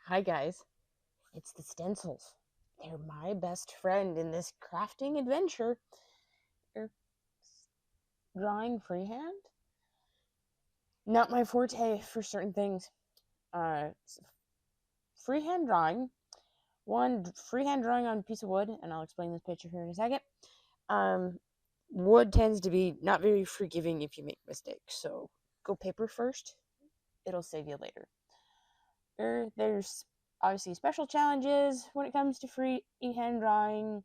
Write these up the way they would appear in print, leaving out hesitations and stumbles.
Hi guys, it's the Stencils. They're my best friend in this crafting adventure. They're drawing freehand. Not my forte for certain things. Freehand drawing. One, freehand drawing on a piece of wood, and I'll explain this picture here in a second. Wood tends to be not very forgiving if you make mistakes, so go paper first. It'll save you later. There's obviously special challenges when it comes to freehand drawing,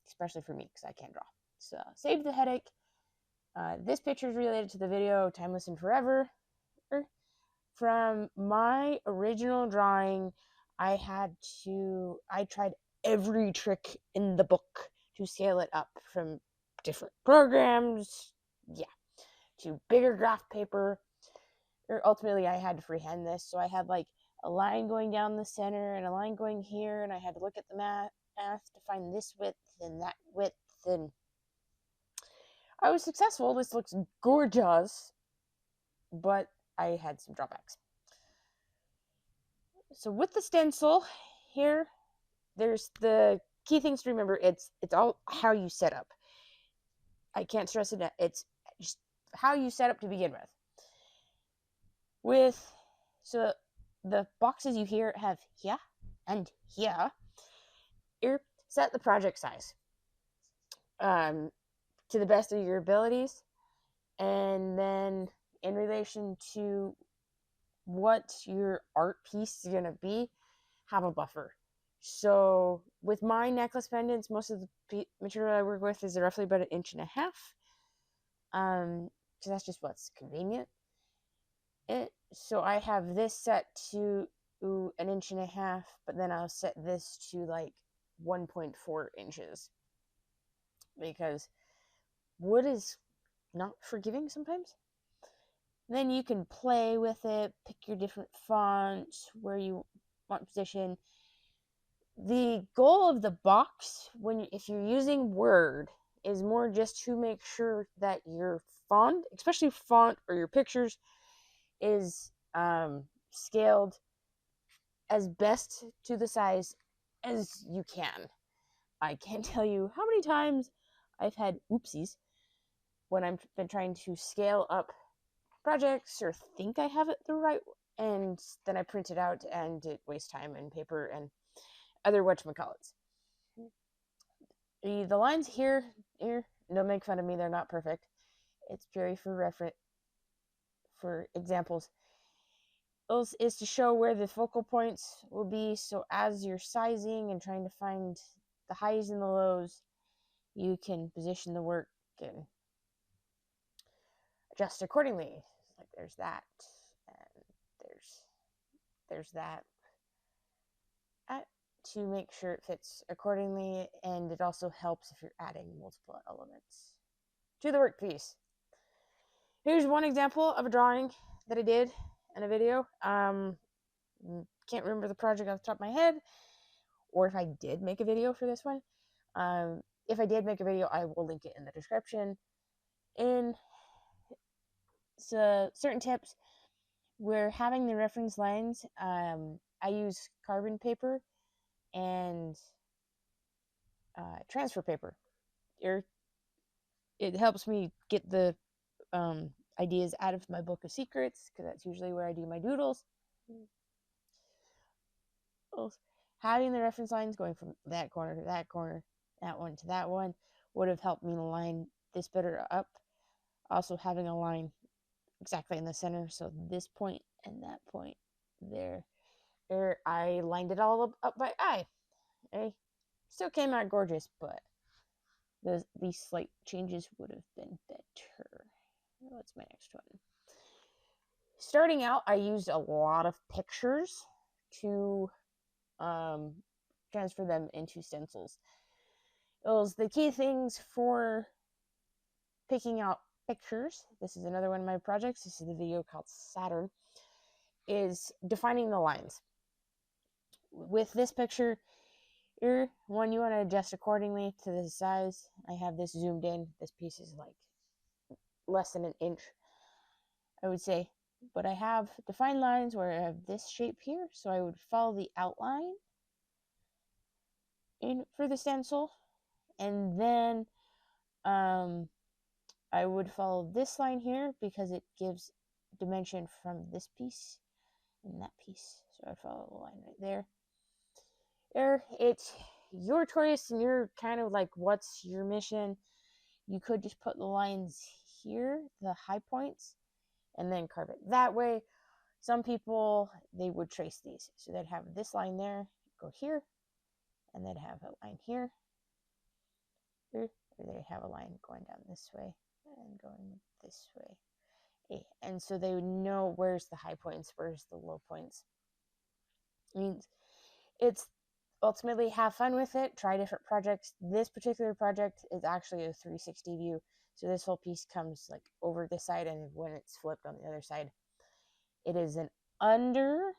especially for me because I can't draw. So save the headache. This picture is related to the video Timeless and Forever. From my original drawing, I tried every trick in the book to scale it up, from different programs, to bigger graph paper. Ultimately, I had to freehand this, so I had like a line going down the center and a line going here, and I had to look at the math to find this width and that width, and I was successful. This looks gorgeous, but I had some drawbacks. So with the stencil here, there's the key things to remember. It's all how you set up. I can't stress it enough. It's just how you set up to begin with. So the boxes you have here and here. Here, set the project size to the best of your abilities, and then in relation to what your art piece is going to be, have a buffer. So with my necklace pendants, most of the material I work with is roughly about 1.5 inches, because that's just what's convenient. So I have this set to 1.5 inches, but then I'll set this to like 1.4 inches, because wood is not forgiving sometimes. Then you can play with it, pick your different fonts, where you want to position. The goal of the box, if you're using Word, is more just to make sure that your font, especially font or your pictures, is scaled as best to the size as you can. I can't tell you how many times I've had oopsies when I've been trying to scale up projects or think I have it the right, and then I print it out and it wastes time and paper and other whatchamacallits. The lines here, don't make fun of me, they're not perfect. It's purely for reference, for examples. Those is to show where the focal points will be, so as you're sizing and trying to find the highs and the lows, you can position the work and adjust accordingly. Like there's that, and there's that, to make sure it fits accordingly, and it also helps if you're adding multiple elements to the workpiece. Here's one example of a drawing that I did in a video. Can't remember the project off the top of my head, or if I did make a video for this one. If I did make a video, I will link it in the description. In certain tips, we're having the reference lines. I use carbon paper and transfer paper. It helps me get the ideas out of my book of secrets, because that's usually where I do my doodles. Having the reference lines going from that corner to that corner, that one to that one, would have helped me line this better up. Also, having a line exactly in the center, so this point and that point there, I lined it all up by eye. Still came out gorgeous, but these slight changes would have been better. What's my next one? Starting out, I used a lot of pictures to transfer them into stencils. Those the key things for picking out pictures. This is another one of my projects. This is the video called Saturn. Is defining the lines. With this picture, one you want to adjust accordingly to the size. I have this zoomed in. This piece is like less than 1 inch, I would say. but I have defined lines where I have this shape here, so I would follow the outline for the stencil, and then I would follow this line here because it gives dimension from this piece and that piece. So I follow the line right there. It's your choice, and you're kind of like, what's your mission? You could just put the lines here, the high points, and then carve it that way. Some people, they would trace these. So they'd have this line there, go here, and they'd have a line here, or they'd have a line going down this way and going this way. And so they would know where's the high points, where's the low points. I mean, it's ultimately have fun with it, try different projects. This particular project is actually a 360 view. So this whole piece comes like over this side, and when it's flipped on the other side, it is an under.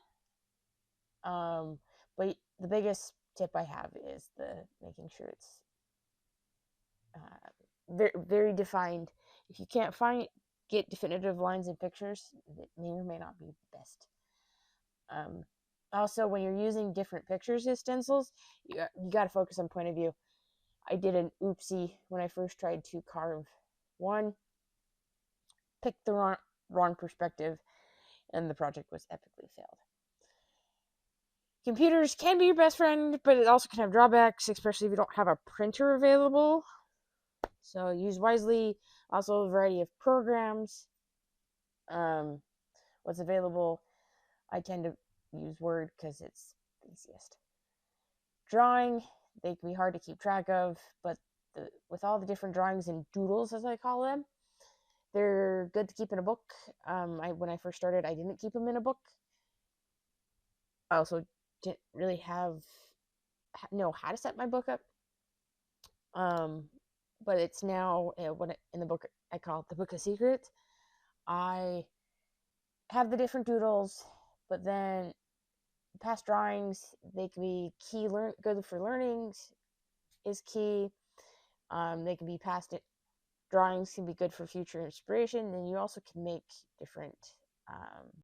But the biggest tip I have is the making sure it's very, very defined. If you can't get definitive lines and pictures, it may or may not be the best. Also, when you're using different pictures as stencils, you got to focus on point of view. I did an oopsie when I first tried to carve one, picked the wrong perspective, and the project was epically failed. Computers can be your best friend, but it also can have drawbacks, especially if you don't have a printer available. So use wisely. Also, a variety of programs. What's available, I tend to use Word because it's the easiest. Drawing, they can be hard to keep track of, but with all the different drawings and doodles, as I call them, they're good to keep in a book. When I first started, I didn't keep them in a book. I also didn't really know how to set my book up. But it's now in the book I call it the Book of Secrets. I have the different doodles, but then past drawings, they can be good for learnings is key. They can be past drawings can be good for future inspiration, and you also can make different